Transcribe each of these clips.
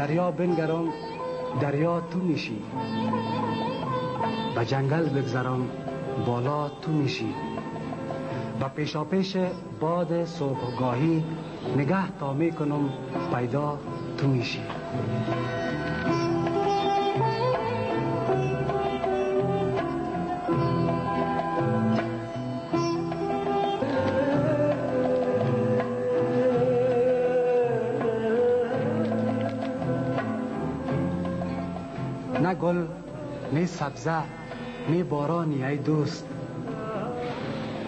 دریا بنگرم دریا تو میشی، به جنگل بگذرم بالا تو میشی، و پیشا پیش باد صبحگاهی نگه تا میکنم پیدا تو میشی. نه گل نه سبزه نه بارانی ای دوست،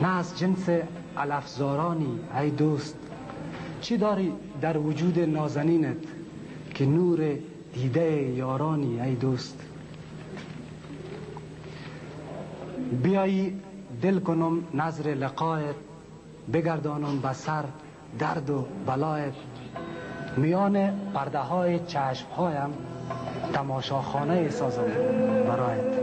نه از جنس علفزارانی ای دوست. چی داری در وجود نازنینت که نور دیده یارانی ای دوست؟ بیایی دل کنم نظر لقایت، بگردانم به سر درد و بلایت. میان پرده های چشم هایم تماشاخانه سازم برایت.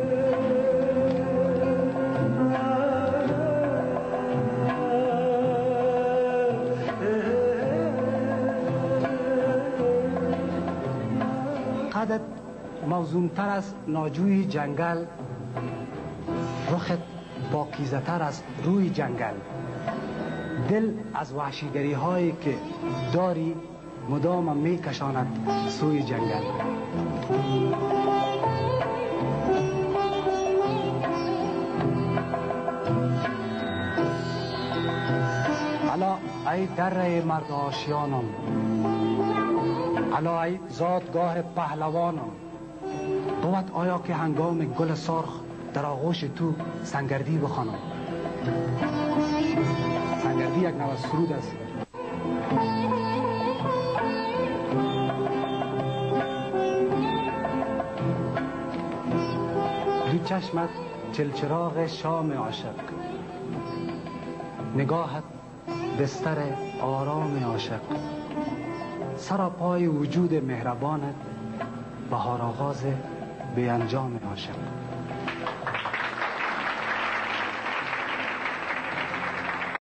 قدت موزونتر از ناجوی جنگل، رخت پاکیزتر از روی جنگل. دل از وحشیگری هایی که داری مدام می کشاند سوی جنگل. الا ای دره مرد آشیانم، الا ای زادگاه پهلوانم. بود آیا که هنگام گل سرخ در آغوش تو سنگردی بخوانم؟ سنگردی یک نوع سرود است. دو چشمت چلچراغ شام عاشق، نگاهت بستر آرام عاشق. سر پای وجود مهربانت بهار آغاز به انجام عاشق.